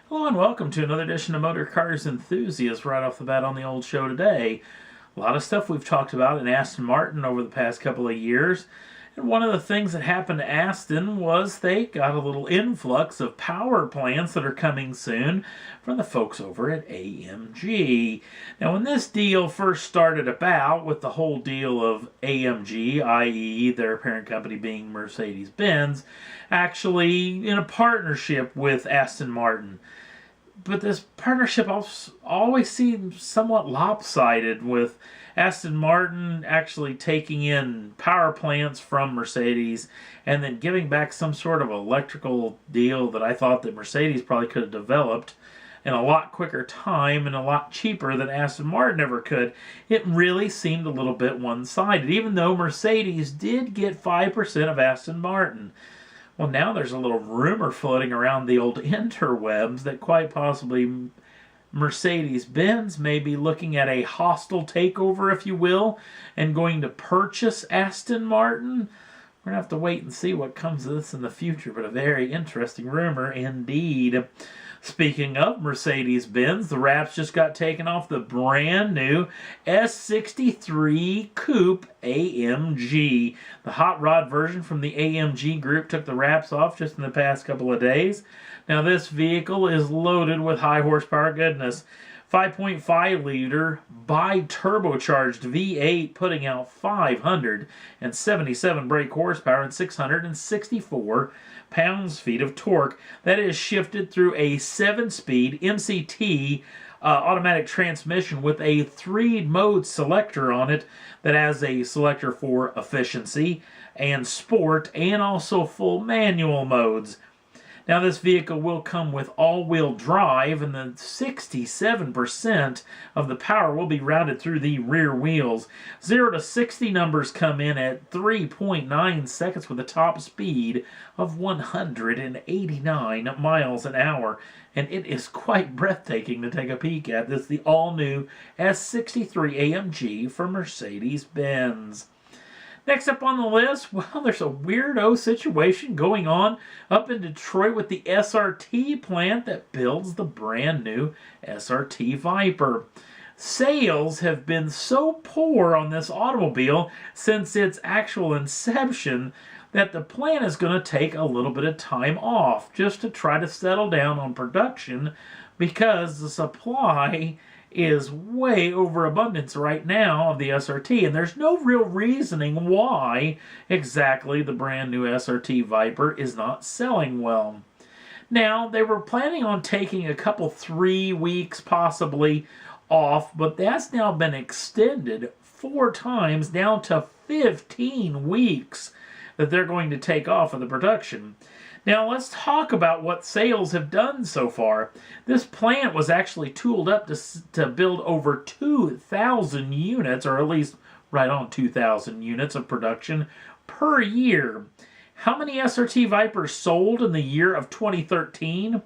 Hello and welcome to another edition of Motor Cars Enthusiasts. Right off the bat on the old show today. A lot of stuff we've talked about in Aston Martin over the past couple of years. And one of the things that happened to Aston was they got a little influx of power plants that are coming soon from the folks over at AMG. Now, when this deal first started about with the whole deal of AMG, i.e. their parent company being Mercedes-Benz, actually in a partnership with Aston Martin. But this partnership always seems somewhat lopsided, with Aston Martin actually taking in power plants from Mercedes and then giving back some sort of electrical deal that I thought that Mercedes probably could have developed in a lot quicker time and a lot cheaper than Aston Martin ever could. It really seemed a little bit one-sided, even though Mercedes did get 5% of Aston Martin. Well, now there's a little rumor floating around the old interwebs that quite possibly Mercedes-Benz may be looking at a hostile takeover, if you will, and going to purchase Aston Martin. We're going to have to wait and see what comes of this in the future, but a very interesting rumor indeed. Speaking of Mercedes-Benz, the wraps just got taken off the brand new S63 Coupe AMG. The hot rod version from the AMG group took the wraps off just in the past couple of days. Now this vehicle is loaded with high horsepower goodness. 5.5 liter bi-turbocharged V8 putting out 577 brake horsepower and 664 pounds-feet of torque. That is shifted through a 7-speed MCT automatic transmission with a 3-mode selector on it that has a selector for efficiency and sport and also full manual modes. Now this vehicle will come with all-wheel drive, and the 67% of the power will be routed through the rear wheels. 0 to 60 numbers come in at 3.9 seconds with a top speed of 189 miles an hour. And it is quite breathtaking to take a peek at. This is the all-new S63 AMG from Mercedes-Benz. Next up on the list, well, there's a weirdo situation going on up in Detroit with the SRT plant that builds the brand new SRT Viper. Sales have been so poor on this automobile since its actual inception that the plant is going to take a little bit of time off just to try to settle down on production, because the supply is way overabundance right now of the SRT, and there's no real reasoning why exactly the brand new SRT Viper is not selling well. Now, they were planning on taking a couple 3 weeks possibly off, but that's now been extended 4 times down to 15 weeks that they're going to take off of the production. Now let's talk about what sales have done so far. This plant was actually tooled up to build over 2,000 units, or at least right on 2,000 units of production per year. How many SRT Vipers sold in the year of 2013?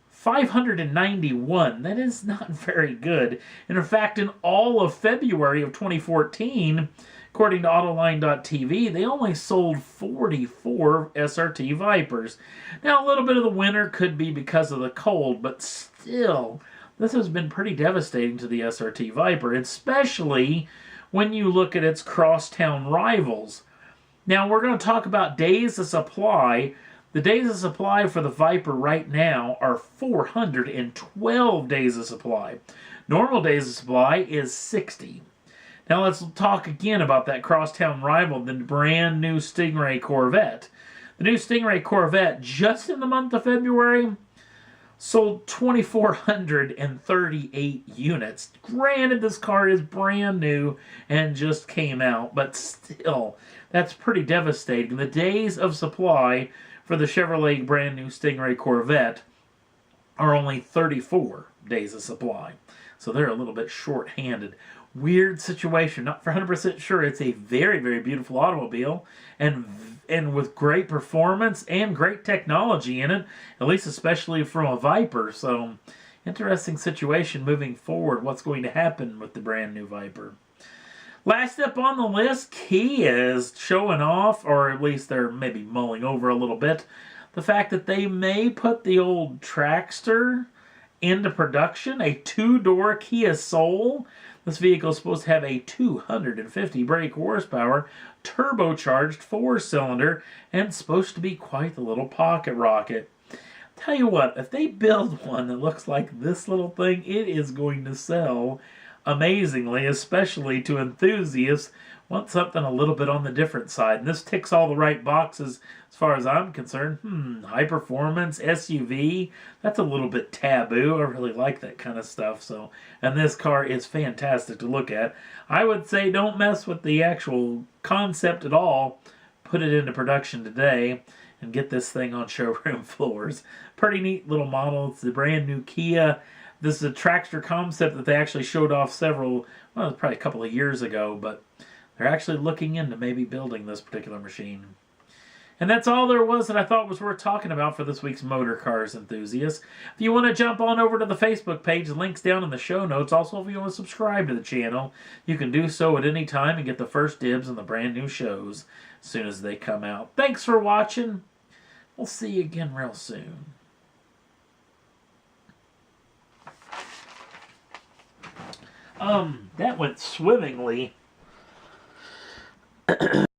591. That is not very good. And in fact, in all of February of 2014, according to Autoline.tv, they only sold 44 SRT Vipers. Now, a little bit of the winter could be because of the cold, but still, this has been pretty devastating to the SRT Viper, especially when you look at its crosstown rivals. Now, we're going to talk about days of supply. The days of supply for the Viper right now are 412 days of supply. Normal days of supply is 60. Now let's talk again about that crosstown rival, the brand new Stingray Corvette. The new Stingray Corvette, just in the month of February, sold 2,438 units. Granted, this car is brand new and just came out, but still, that's pretty devastating. The days of supply for the Chevrolet brand new Stingray Corvette are only 34 days of supply. So they're a little bit short-handed. Weird situation. Not for 100% sure. It's a very, very beautiful automobile, and with great performance and great technology in it, at least especially from a Viper. So, interesting situation moving forward. What's going to happen with the brand new Viper? Last up on the list, Kia is showing off, or at least they're maybe mulling over a little bit, the fact that they may put the old Trackster into production, a two-door Kia Soul. This vehicle is supposed to have a 250 brake horsepower, turbocharged four-cylinder, and supposed to be quite the little pocket rocket. Tell you what, if they build one that looks like this little thing, it is going to sell amazingly, especially to enthusiasts want something a little bit on the different side. And this ticks all the right boxes as far as I'm concerned. High performance, SUV, that's a little bit taboo. I really like that kind of stuff. So, and this car is fantastic to look at. I would say don't mess with the actual concept at all. Put it into production today and get this thing on showroom floors. Pretty neat little model. It's the brand new Kia. This is a Trackster concept that they actually showed off several, well, it was probably a couple of years ago, but they're actually looking into maybe building this particular machine. And that's all there was that I thought was worth talking about for this week's Motor Cars Enthusiasts. If you want to jump on over to the Facebook page, the link's down in the show notes. Also, if you want to subscribe to the channel, you can do so at any time and get the first dibs on the brand new shows as soon as they come out. Thanks for watching. We'll see you again real soon. That went swimmingly.